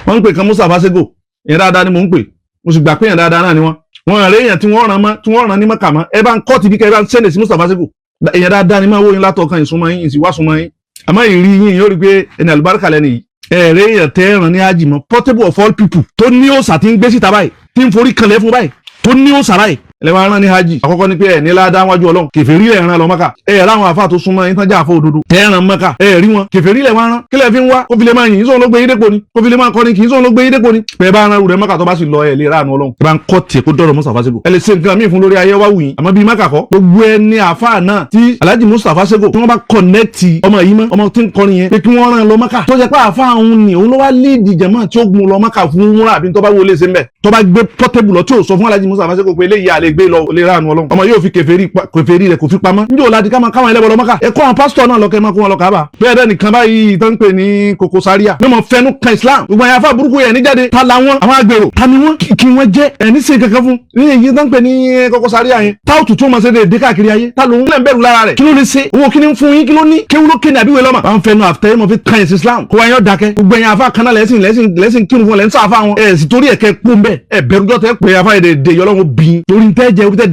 wọ́n ń pè kan Mustapha Sego ìyẹn dáadáa ni mò ń pè mo sì gbà pé ìyẹn dáadáa náà ni wọ́n rẹ̀ èèyàn tí wọ́n ràn ní Mẹ́kà mọ́ ẹ bá ń kọ́ tìbí kẹ́ ẹ bá ń sẹ́ndẹ̀ sí Mustapha Sego ìyẹn dáadáa ni máa wó yín látọ̀kan ìsúnmọ́ yín ìsìwá súnmọ́ yín àmọ́ ìrí yín yóò rí pé ẹni àlùbáríkà lẹ́nu yìí ẹ̀rẹ́ èèyàn tẹ́ ẹ̀ràn ní ájì mọ́ portable of all people tó ní òòsà tí ń gbé síta báyìí tí ń forí kanlẹ̀ fún báyìí tó ní òòsà báyìí ẹlẹ́wọ̀n aràn ní hajj àkọ́kọ́ ni pé ẹ̀ ní ládàá wájú ọlọ́run kèfèrí lẹ̀ ràn lọ Mẹ́kà ẹ̀ ráwọn àfáà tó súnmọ́ yín tán já àfọ́ òdodo tẹ́ẹ̀ràn Mẹ́kà ẹ̀ rí wọn kèfèrí lẹ̀ wọ́n rán kílẹ̀ fi ń wá kó fi lè máa yìn sóhun ló gbé yín dépò ni kó fi lè máa kọrin kì í sóhun ló gbé yín dépò ni pẹ̀ẹ́ bá rán rẹ̀ Mẹ́kà tó bá sì lọ ẹ̀ lè ránu ọlọ́run ẹ bá ń kọ́ tiẹ̀ kó dọ̀rọ̀ Mustapha Sego ẹ lè ṣe nǹkan míì fún lórí ayé wá wù yín àmọ́ bíi Mẹ́kà kọ́ gbogbo ẹni àfáà náà tí Alhaji Mustapha Sego tí wọ́n bá kọ̀nẹ́ẹ̀tì ọmọ yìí mọ́ ọmọ tí ń kọrin yẹn pé kí wọ́n rán lọ Mẹ́kà tó jẹ́ pé àfáà òun ni òun ló wá líìdì jẹ̀mọ́ tí ó gun lọ Mẹ́kà fún múra àbí tó bá wọlé ṣe ń bẹ̀ tó bá gbé pọ́tẹ́bù lọ tí ò sọ fún Alhaji Mustapha Sego pé eléyìí àlè gbé lọ lè ránu ọlọ́run ọmọ yóò fi kèfèrí rẹ̀ kò fi pamọ́ níjọ́ òlàdí káwọn ẹlẹ́bọ̀ lọ Mẹ́kà ẹ̀kọ́ àwọn pásítọ̀ náà lọ́kẹ́ máa kó wọn lọ Káàbà bẹ́ẹ̀ dẹ́ nìkan báyìí tó ń pè ní Koko Zaria mímọ fẹnu kan Islam gbogbo àyà fà burúkú yẹn ní jáde ta la wọn àwọn agbèrò ta ni wọn kí wọn jẹ ẹni ṣe kankan fún ní èyí tó ń pè ní Koko Zaria yẹn táwọn tuntun máa ṣe dé káàkiri ayé ta lòun lẹ́ ń bẹ̀rù lára rẹ̀ kí ló lè ṣe owó kí ni ń fún yín kí ló ní kéwú ló kéde àbíwẹ̀ lọ́mà àwọn fẹnu àfẹ́ mọ̀ fi kan ẹ̀sìn Islam kó wáyé dákẹ́ gbogbo ẹ̀yàn afá kaná lẹ́sìn kírun fún lẹ́sìn àfá wọn ẹ̀ sì torí ẹ̀kẹ́ pọ́n bẹ́ẹ̀ ẹ̀ bẹ̀rùjọ́ tẹ́ pé afá yẹn dè yọlọ́wọ́ bí torí tẹ́ jẹ́ tẹ́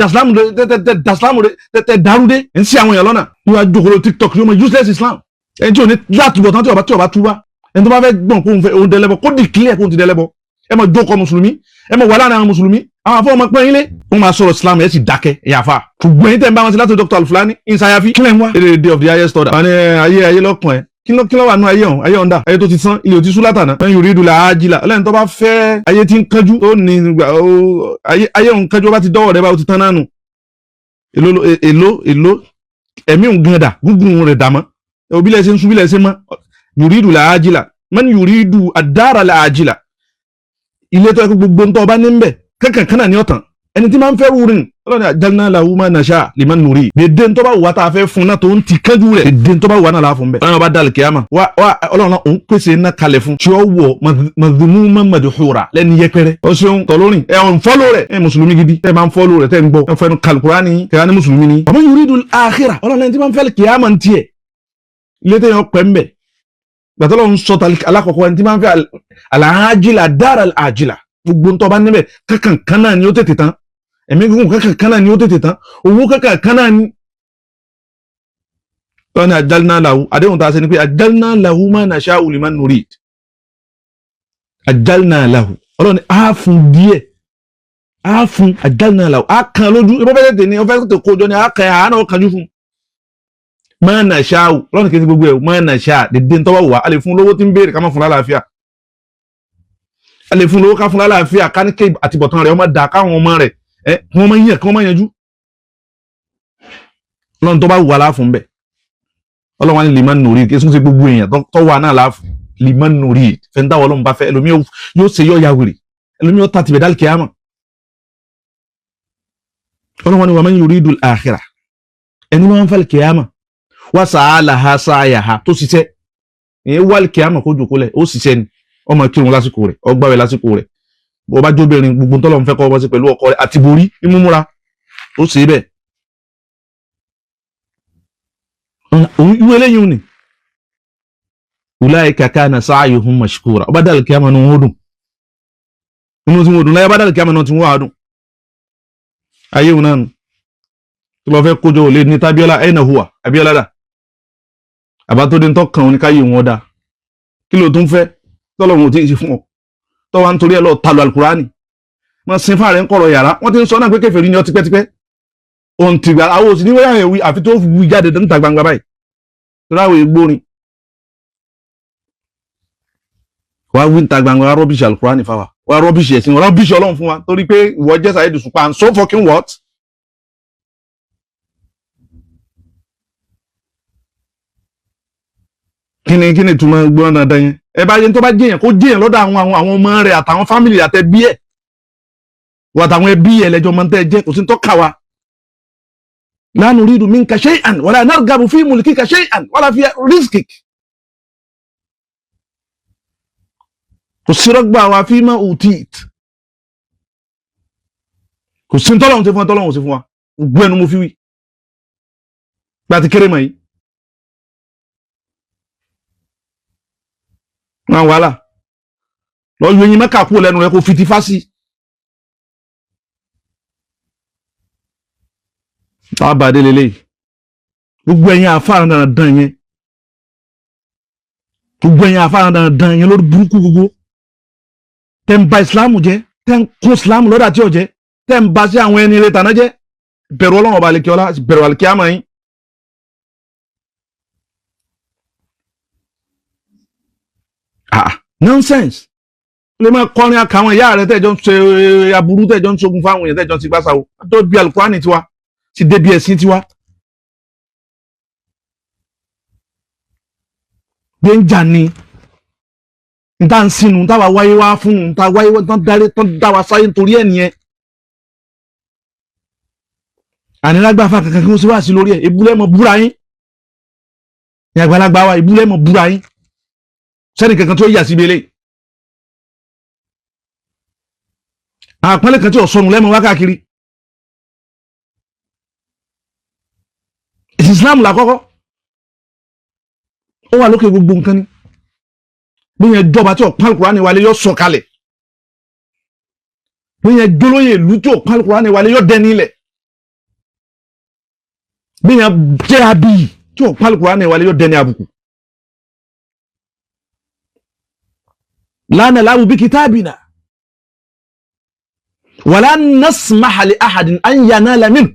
dasilamu tẹ́ darúdé ẹ̀ ń sí àwọn èèyàn lọ́nà yóò wá jókòó TikTok yóò mọ useless Islam ẹni tí ò ní láti bọ̀ tán tí ọba túbá ẹni tó bá fẹ́ gbọ̀n kó òun dẹlẹ́bọ kó dìkílẹ̀ kó òun ti dẹlẹ́bọ ẹ mọ̀ jókòó mùsùlùmí ẹ mọ̀ wà láàrin àwọn mùsùlùmí àwọn afọ ọmọ pẹ́yìn lé wọ́n máa sọ̀rọ̀ Islam ẹ̀ sì dákẹ́ ẹ̀yà àfà ṣùgbọ́n yín tẹ́ ń bá wọn sí láti Dr. Alfulani ìsàyàfi kílẹ̀ ń wá èdè day of the highest order àwọn ayé lọ́kàn ẹ̀ kí ló wà nù ayé ọ̀hún ayé ọ̀ndà ayé tó ti sán ilé ò ti sú látànà ẹ̀ yòrí ìdúlà ájílà ọlẹ́ni tó bá fẹ́ ayé tí ń kánjú tó ní ayé òun kánjú bá ti dọ́wọ́ rẹ bá ó ti tán nánu èló ẹ̀mí òun gan dà gúngún rẹ̀ dàmọ́ òbí lẹ́sẹ̀ ń súbí lẹ́sẹ̀ mọ́ yòrí ìdúlà ájílà man yuridu ad-dara al-ajila ilé tó ẹkú gbogbo ntọ́ ọba ní ń bẹ̀ kankan kan náà ní ọ̀tàn ẹni tí máa ń fẹ́ rúrin ọlọ́ni ajalna lahu ma nasha liman nuri dédé ntọ́ bá wà tá a fẹ́ fún náà tó ń ti kánjú rẹ̀ dédé ntọ́ bá wà náà láàfún bẹ́ẹ̀ ọlọ́run ọba dàlù kíyàmà wá ọlọ́run òun pèsè iná kalẹ̀ fún tí ó wọ̀ madhmuman madhura lẹ́ni yẹpẹrẹ ó ṣeun tọ́lórin ẹ̀ ọ̀n fọ́lọ́ rẹ̀ ẹ̀ mùsùlùmí gidi ẹ̀ máa ń fọ́lọ́ rẹ̀ tẹ́ ń gbọ́ ẹ̀ fẹ́nu kàlùkùránì kẹ́hání mùsùlùmí ni ọmọ yuridul akhirah ọlọ́run ẹni tí máa ń fẹ́ kíyàmà ń tiẹ̀ ilé tẹ́yàn pẹ́ ń bẹ̀ gbàtọ́lọ́ ń sọ alákọ̀ọ́kọ́ ẹni tí máa ń fẹ́ àlàájìlá dára àjìlá gbogbo ń tọ́ bá níbẹ̀ kankan kan náà ni ó tètè tán ẹ̀mí gígùn kankan kan náà ni ó tètè tán owó kankan kan náà ni. wọ́n ní ajalna lahu àdéhùn tá a ṣe ni pé ajalna lahu ma nasha'u liman nurid ajalna lahu ọlọ́ni á fún díẹ̀ á fún ajalna lahu á kan lójú ìbọn fẹ́ tètè ní ọfẹ́ tètè kójọ ni á kan àánà ó kanjú fún ma nasha'u lọ́nà kí n ti gbogbo ẹ̀ ma nasha dédé ntọ́wọ́ wà á lè fún lówó tí ń béèrè ká má fún lálàáfíà a lè fún lówó ká fún lálàáfíà ká ní ké àtibọ̀tán rẹ̀ ọmọ dà káwọn ọmọ rẹ̀ kí wọ́n máa yàn kí wọ́n máa yanjú lọ́nà tó bá wù wá láàfún bẹ́ẹ̀ ọlọ́wọ́n ní liman nurid kí sún gbogbo èèyàn tó wà náà láàfún liman nurid fẹ́ntà wọ́n lọ́n bá fẹ́ ẹlòmí yóò ṣe yọ yàwèrè ẹlòmí yóò tàtìbẹ̀ dálì kíámà ọlọ́wọ́n ní wa man yuridul akhirah ẹni máa ń fẹ́ kíámà wá sàálàhà sáyàhà tó ṣiṣẹ́ ìyẹn wà kíámà kó jòkó lẹ̀ ó ṣiṣẹ́ ni ọmọ kírun lásìkò rẹ̀ ọgbàwẹ̀ lásìkò rẹ̀ bó bá jóbìnrin gbogbo tọ́lọ̀ ń fẹ́ kọ́ ọmọ sí pẹ̀lú ọkọ rẹ̀ àti borí mímúra ó ṣe é bẹ́ẹ̀ ìwé eléyìí ni ulaika kana sa'yuhum mashkura ọba dàlù kíámà ní wọ́n dùn inú tí wọ́n dùn láyé ọba dàlù kíámà náà tí wọ́n á dùn ayé wọn náà nù tí wọ́n fẹ́ kójọ òlé ní tábíọ́lá ẹ̀nà hùwà abíọ́lá dà àbá tó dé ń tọ́ kàn ní káyé wọn dá kí ló tún fẹ́ tọ́lọ́run ò tí ì ṣe fún ọ tọ́wọ́ ń torí ẹ lọ talu alukurani wọ́n sin fáàrẹ̀ ń kọ̀rọ̀ yàrá wọ́n ti ń sọ náà pé kèfèrí ni ọ tipẹ́tipẹ́ ohun ti gbà àwọn òsì ní wọ́n yàwé wí àfi tó wí jáde níta gbangba báyìí ráwọ̀ ìgbórin wà wí níta gbangba wà rọ́bìṣì alukurani fáwa wà rọ́bìṣì ẹ̀sìn wà rọ́bìṣì ọlọ́run fún wa torí pé ìwọ jẹ́ Saheed Osupa and so fucking what. kíni túmọ̀ gbọ́n dandan yẹn ẹ bá yẹn tó bá jẹyàn kó jẹyàn lọ́dọ̀ àwọn ọmọ rẹ̀ àtàwọn fámìlì àtẹbí ẹ̀ wà táwọn ẹbí ẹ̀ lẹ́jọ́ máa ń tẹ́ jẹ́ kò sí tó kà wá. la nuridu minka shay'an wala nargabu fi mulkika shay'an wala fi rizqik. kò sí rọ́gbà wa fi ma utit kò sí tọ́lọ́hún ti fún wa tọ́lọ́hún ti fún wa gbọ́ ẹnu mo fi wí gba ti kéré mọ̀ yìí. wọn wàhálà lọ yọ eyín Mẹ́kà kúrò lẹ́nu rẹ kó fi ti fá sí. àbàdé lélẹ́yìí gbogbo ẹ̀yin àfáà dandan yẹn lórí burúkú gbogbo tẹ́ ń ba ìsìláàmù jẹ́ tẹ́ ń kún ìsìláàmù lọ́dà tí ò jẹ́ tẹ́ ń ba sí àwọn ẹni rẹ̀ tàná jẹ́ bẹ̀rù Ọlọ́run ọba àlekè ọlá bẹ̀rù àlìkíyámà yín. Nonsense lè máa kọrin àkàwọn ìyá rẹ tẹ́jọ́ ń ṣe aburú tẹ́jọ́ ń ṣogun fáwọn èèyàn tẹ́jọ́ ń ti gbàsáwò tó bí alukurani tiwa ti débi ẹ̀sìn tiwa. gbé ń jà ní nta ń sinu nta wà wáyé wá fún un nta wáyé tán darí tán dá wa sáyé nítorí ẹ̀ nìyẹn. ànílágbàfà kankan kí wọ́n sì wá sí lórí ẹ̀ ebúlẹ̀ mọ̀ búra yín ní àgbàlagbà wa ebúlẹ̀ mọ̀ búra yín sẹ́ni kankan tó yà síbi eléyìí. àpẹẹlẹ kan tí ò sọnù lẹ́mọ̀ wá káàkiri. Islam làkọ́kọ́ ó wà lókè gbogbo nǹkan ni bí yẹn jọba tí ọ̀pá Al-Qur'ani wálé yọ sọ kalẹ̀ bí yẹn jólóyè ìlú tí ọ̀pá Al-Qur'ani wálé yọ dẹni ilẹ̀ bí yẹn jẹ́ abiyì tí ọ̀pá Al-Qur'ani wálé yọ dẹni àbùkù. la nalabu bi kitabina wala nasmaha li ahadin an yanala minhu.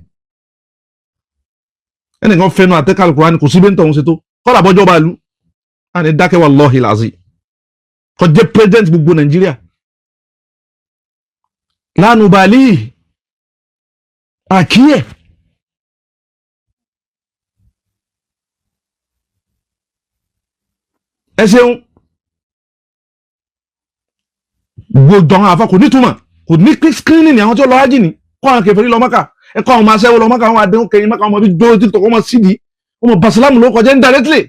ẹnìkan fẹnu àtẹ́kà Al-Qur'ani kò sí bí ń tọ̀hún ṣe tó kọ́lá bọ́jọ́ bá lu a ní dákẹ́ wallahi al-azim kò jẹ́ president gbogbo Nàìjíríà la nubali àkíyè ẹ ṣeun gbogbo àwọn àfa kò nítumọ̀ kò ní screening ni àwọn tí ó lọ ájì ní kọ́ àwọn kèfèrí lọ Mẹ́kà ẹ̀kọ́ àwọn ọmọ aṣẹ́wó lọ Mẹ́kà àwọn àdéhùn kẹyìn Mẹ́kà ọmọ bí dúró TikTok ọmọ sídìí ọmọ basilamu ló kọjá indirectly.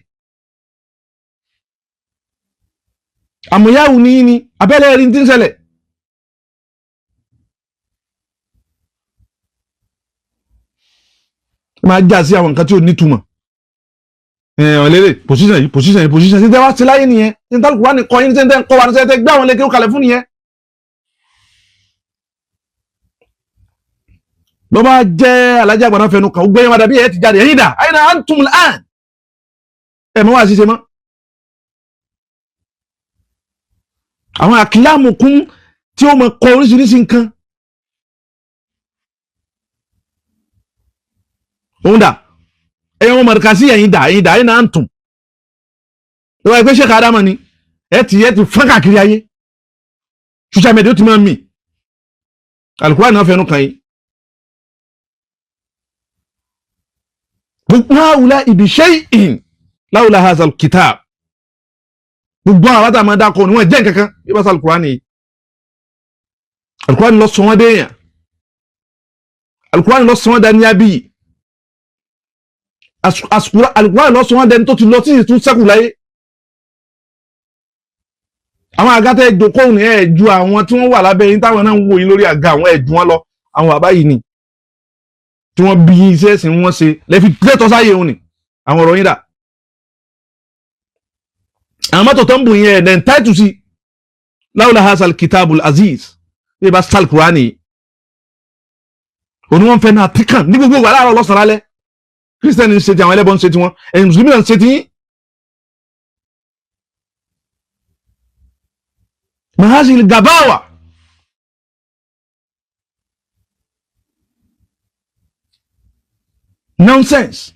àmúyáwù ní ní abẹ́lẹ̀ ẹ̀rí tí ń ṣẹlẹ̀. máa já sí àwọn nǹkan tí ò nítumọ̀ ọ̀lẹ́lẹ̀ position sí tẹ́wá sí láyé nìyẹn tí ń tálùkù wá ní kọyín tí ń kọ́ wa ní sẹ́tẹ́ gbé àwọn lẹ́kẹ́ ó kalẹ̀ fún nìyẹn. ló bá jẹ́ alájà àgbàdo fẹnu kan ó gbé yẹn wá dàbí ẹ̀ ti jáde ẹ̀yìn dà àyìn náà antum al-an ẹ̀ mọ́ wá sí ṣe mọ́. àwọn àkìlámù kún tí ó mọ kọ oríṣiríṣi nǹkan òun dà ẹ̀yìn wọn mọ̀rìkà sí ẹ̀yìn dà ẹ̀yìn náà antum lọ́wọ́ ẹgbẹ́ Sheikh Adama ni ẹ̀ ti fọ́n káàkiri ayé social media ó ti máa mì Al-Qur'an náà fẹnu kàn yín. هؤلاء بشيء لولا هذا الكتاب gbogbo àwọn àbátà máa dákọ̀ ní wọ́n jẹ́ nǹkankan bí bá sá Al-Qur'ani yìí Al-Qur'ani lọ sọ wọ́n déèyàn Al-Qur'ani lọ sọ wọ́n dání abí Al-Qur'ani lọ sọ wọ́n dání tó ti lọ sí ìtún sẹ́kù láyé. àwọn àgátẹ́ ìjókòó ní ẹ̀ ju àwọn tí wọ́n wà lábẹ́ yín táwọn náà ń wò yín lórí àga àwọn ẹ̀ ju wọn lọ àwọn bàbá yìí ni tí wọ́n bí iṣẹ́ ẹ̀sìn wọn ṣe lẹ́fi lẹ́tọ̀ sáyé òun ni àwọn ọ̀rọ̀ yín dà. àwọn mọ́tò tó ń bù yẹn ẹ̀ táìtù sí láwùlá hasal kitabul aziz bí ibà sal Qur'ani òní wọ́n fẹ́ náà tíkàn ní gbogbo wàhálà àrọ̀ lọ́sàn-án lálẹ́ kírísítẹ́nì ń ṣe ti àwọn ẹlẹ́bọn ń ṣe ti wọn ẹ̀yin mùsùlùmí náà ń ṣe ti yín. mahazil gabawa nonsense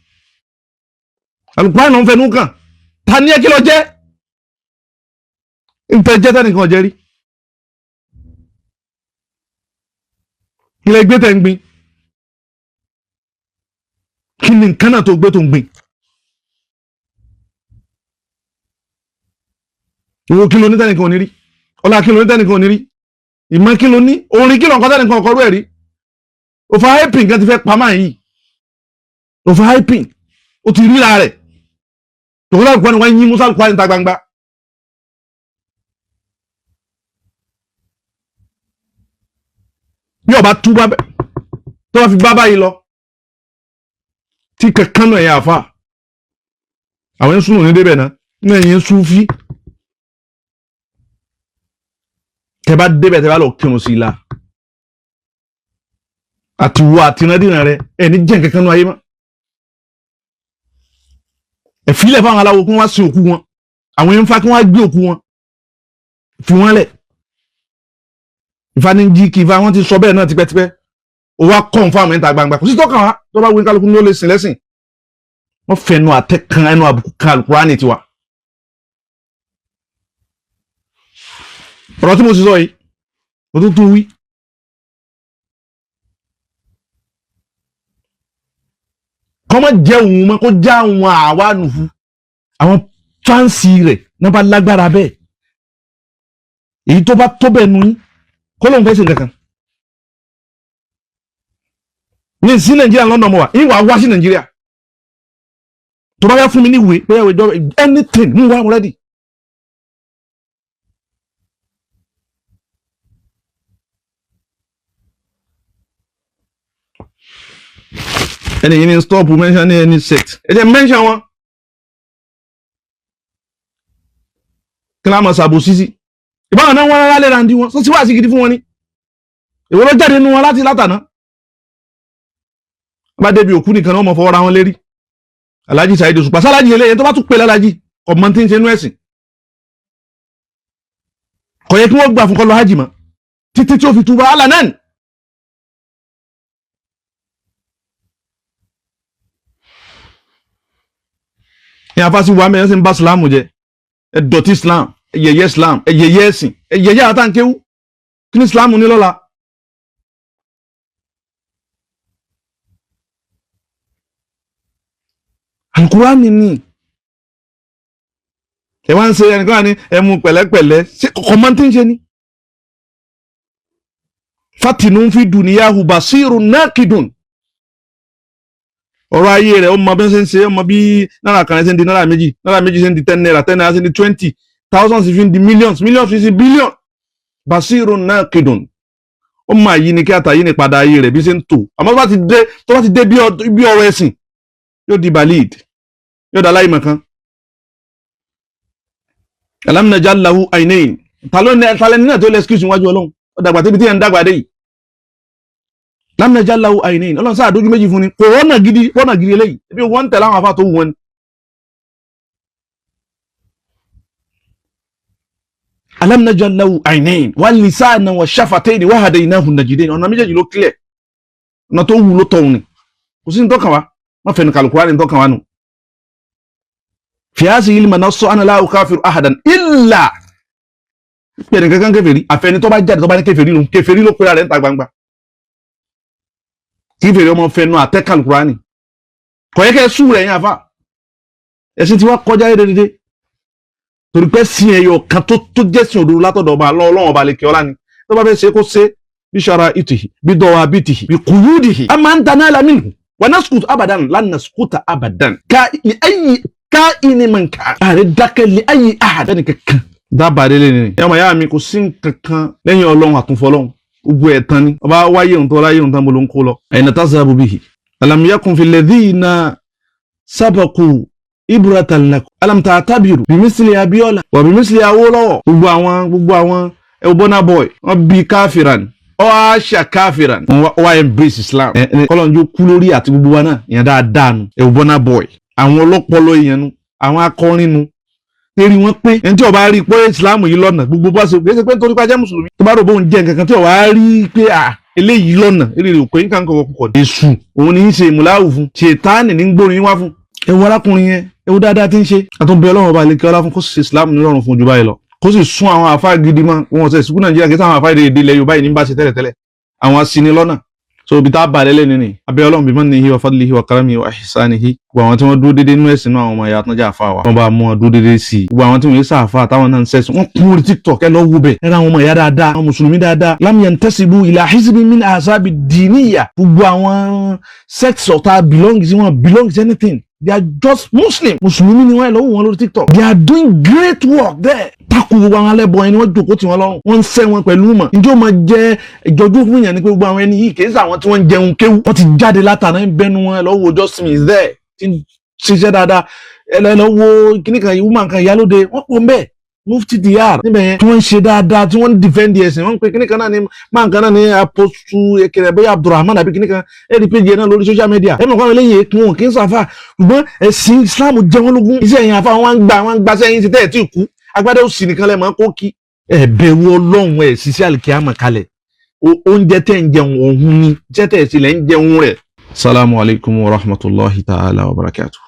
Al-Qur'an náà ń fẹnu kàn ta ní ẹ kí lọ jẹ́ ntẹ jẹ́ tẹ́nìkan ọ̀jẹ́ rí ilẹ̀ gbé tẹ̀ ń gbin kí ni nǹkan náà tó gbé tó ń gbin ìwò kí ló ní tẹ́nìkan ò ní rí ọlá kí ló ní tẹ́nìkan ò ní rí ìmọ̀ kí ló ní orin kí ló ń kọ́ tẹ́nìkan ọkọ̀ rú ẹ̀ rí òfò hyping kan ti fẹ́ pamọ́ yìí òfò hyping ó ti rí ra rẹ̀ tòkúlá Al-Qur'ani wọ́n yín musa Al-Qur'ani níta gbangba. bí ọba tú bá bẹ tó bá fi bá báyìí lọ tí kankan náà yẹ àfa àwọn yẹn sùn ní débẹ̀ náà ní ẹ̀yìn Sufi tẹ́ bá débẹ̀ tẹ́ bá lọ kírun sí la àti wo àtinádìran rẹ ẹni jẹ́ nǹkan kan nú ayé mọ́ ẹ̀fílẹ̀ fáwọn aláwo kí wọ́n wá sin òkú wọn àwọn yẹn ń fa kí wọ́n wá gbé òkú wọn fi wọ́n lẹ̀ Ifá ní jí kí Ifá wọn ti sọ bẹ́ẹ̀ náà tipẹ́tipẹ́ ó wá confirm níta gbangba kò sí tọ́ka wa tó bá wí kálukú ní ó lè sìn lẹ́sìn wọ́n fẹnu àtẹ kan ẹnu àbùkù kan Al-Qur'ani tiwa ọ̀rọ̀ tí mo sì sọ yìí mo tún tún wí kọ́mọ jẹ́ òun mọ́ kó já àwọn àwa nùfú àwọn fáǹsì rẹ̀ náà bá lágbára bẹ́ẹ̀ èyí tó bá tó bẹ́ẹ̀ nu yín kó lóun fẹ́ ṣe nǹkan kan ní sí Nàìjíríà London mo wà yín wàá wá sí Nàìjíríà tó bá yá fún mi ní ìwé pé ìjọ anything mú wá mo ready ẹni yìí ni stop mention any sect ẹ jẹ́ mention wọn kí láàmú ṣàbò sísí ìbáwọn náà wọn rárá lẹ́ra ń dí wọn sọ sí wá sí gidi fún wọn ni èwo ló jáde nínú wọn láti látàná bá débi òkú nìkan náà wọ́n mọ̀ fọwọ́ ra wọn lérí Alhaji Saheed Osupa sálájì eléyẹn tó bá tún pè lálájì ọmọ tí ń ṣe inú ẹ̀sìn kò yẹ kí wọ́n gbà fún kọ́ lọ hajj mọ́ títí tí ó fi túbọ̀ àlà náà ní afásí wa mẹ́rin sí ń bá Ìsìlámù jẹ ẹ̀dọ̀tí Islam ẹ̀yẹ̀yẹ́ Islam ẹ̀yẹ̀yẹ́ ẹ̀sìn ẹ̀yẹ̀yẹ́ àtàǹkéwú kí ni Ìsìlámù ní lọ́la Al-Qur'ani ni ẹ wá ń ṣe ẹnìkan ní ẹmu pẹ̀lẹ́pẹ̀lẹ́ ṣe kọ̀ọ̀mọ́ tí ń ṣe ni fatinun fi duniyahu basirun nakidun ọ̀rọ̀ ayé rẹ̀ ọmọ bí wọ́n ṣe ń ṣe ọmọ bí náírà kan ṣe ń di náírà méjì ṣe ń di 10 naira 10 naira ṣe ń di 20 thousands fi ń di millions fi ń di billion basirun nakidun ọmọ àyí ni kí àtàyí ni padà ayé rẹ̀ bí ṣe ń tò àmọ́ tó bá ti dé bí ọ̀rọ̀ ẹ̀sìn yóò di balid yóò dá láì mọ̀kan alam naj'al lahu aynayn talẹ́ni náà tó lè excuse níwájú Ọlọ́run ó dàgbà tẹ́bi tí ẹ̀ ń dàgbà dé yìí lam naj'al lahu aynayn Ọlọ́run sáà dójú méjì fún ni kò wọ́nà gidi eléyìí ebi wọ́n ń tẹ̀lé àwọn afá tó wù wọn ni alam naj'al lahu aynayn wa lisanan wa shafatayn wa hadaynahu najdayn ọ̀nà méjèèjì ló clear ọ̀nà tó wù ló tọ̀hún ni kò sí ní tọ́kàn wa wọ́n fẹ́ ní Al-Qur'ani ní tọ́kàn wa nù fi hadhihi al-manassa ana la ukafiru ahadan illa pẹ̀lú kankan kèfèrí àfẹni tó bá jáde tó bá ní kèfèrí ló pera rẹ̀ ń ta gbangba kèfèrí ọmọ fẹnu àtẹ́kà Al-Qur'ani kò yẹ kẹ́ sùúrù ẹ̀yìn àfà ẹ̀sìn tí wọ́n kọjá dédé torí pé sí ẹyọ kan tó jẹ́sìn òdodo látọ̀dọ̀ ọba Ọlọ́run ọba lèkè ọlá ni tó bá fẹ́ ṣe kó ṣe bí ṣara ìtìhì bí dọ̀wà bìtìhì bí kùyúdìhì a máa ń taná lámìnú wà naskutu abadan lan naskuta abadan ká ìní mọ̀ nǹkan ààrẹ dákẹ́ lé ayé àhàdá ní kankan dábàá délé ni ẹ̀yọ́ màá yá mi kò sí kankan lẹ́yìn Ọlọ́run àtúnfọ́lọ́run gbogbo ẹ̀tàn ni ọba wáyé ohun tó láyé ohun tán mo ló ń kó lọ ẹ̀yìn tá sábà bihi alam yakun fil ladhina sabaqu ibratan lakum alam ta'tabiru bimisli Abiola wa bimisli Awolowo gbogbo àwọn Burna Boy wọ́n bí káfíran ọ̀ṣà káfíran wọ́n embrace Islam kọ́lọ́njó kú lórí àti gbogbo wa náà ìyẹn dáadáa nu Burna Boy àwọn ọlọ́pọlọ èèyàn nu àwọn akọrin nu lérí wọn pé ẹni tí ó bá rí pé Islam yìí lọ́nà gbogbo bá ṣe pé nítorí pé ajá mùsùlùmí tó bá rò bóun jẹ́ nǹkan kan tí ó wá rí pé eléyìí lọ́nà eré rẹ̀ pé nǹkan kan kọ̀ọ̀kan èṣù òun ní í ṣe ìmúláwù fún ṣètánì ní gbórin wá fún ewu arákùnrin yẹn ewu dáadáa ti ń ṣe àtúnbẹ Ọlọ́run ọba àlekè ọlá fún kó sì ṣe Islam nírọ̀rùn fún jù báyìí lọ kó sì sún àwọn àfáà gidi mọ́ wọn ṣe ìsìnkú Nàìjíríà kí sáwọn àfáà èdè ilẹ̀ Yorùbá yìí ní bá ṣe tẹ́lẹ̀tẹ́lẹ̀ àwọn asinilọ́nà so ibi tá a balẹ̀ lẹ́nu ni abẹ́ Ọlọ́run bí mannihi wa fadlihi wa karamihi wa ihsanihi gbogbo àwọn tí wọ́n dúró déédéé nínú ẹ̀sìn náà àwọn ọmọ ìyá àtúnjà àfa wa wọ́n bá mú wọn dúró déédéé sí i gbogbo àwọn tí wọ́n yé sáfà táwọn náà ń sẹ́sìn wọ́n kún orí TikTok ẹ lọ wú bẹ̀ ẹ ra àwọn ọmọ ìyá dáadáa àwọn mùsùlùmí dáadáa lam yantasibu ila hizbin min ahzabi diniyya gbogbo àwọn sects ọ̀tá belong to anything they are just mùsùlùmí ni wọ́n ẹ lọ wú wọn lórí TikTok they are doing great work there takò gbogbo àwọn alẹ́bọ̀ ẹni wọ́n jókòó tí wọ́n lọ́rùn wọ́n ń sẹ́ wọn pẹ̀lú mọ̀ njẹ́ ó máa jẹ́ ìjọjú fún yàn ní pé gbogbo àwọn ẹni yìí kìí sàwọn tí wọ́n ń jẹun kéwú wọ́n ti jáde látàná ń bẹnu wọn lọ́wọ́ Justin is there ti ń ṣiṣẹ́ dáadáa ẹ lọ́wọ́ kíní kan woman kan ìyálóde wọ́n pọ̀ mbẹ́ mufti diyar níbẹ̀ yẹn tí wọ́n ń ṣe dáadáa tí wọ́n ń defend ẹ̀sìn wọ́n ń pe kíní kan náà ní máa kan náà ní apostu ekele bóyá Abdulrahman àbí kíní kan ẹ̀rí péjì náà lórí social media ẹ̀mí kan eléyìí kí wọn kì í sàfà ṣùgbọ́n ẹ̀sìn Islam jẹ́ wọn lógún iṣẹ́ yẹn àfa wọn ń gbà sẹ́yìn ti tẹ́ẹ̀ tí kú agbádá òsì nìkan lẹ́ẹ̀ máa kó kí ẹ̀ bẹ̀rù Ọlọ́run ẹ̀ ṣiṣẹ́ àlìkíyàmọ̀ kalẹ̀ oúnjẹ tẹ̀ ń jẹun òhun ni jẹ́ tẹ̀ sí lẹ́ ń jẹun rẹ̀. Salamu alaykum wa rahmatullahi ta'ala wa barakatuh.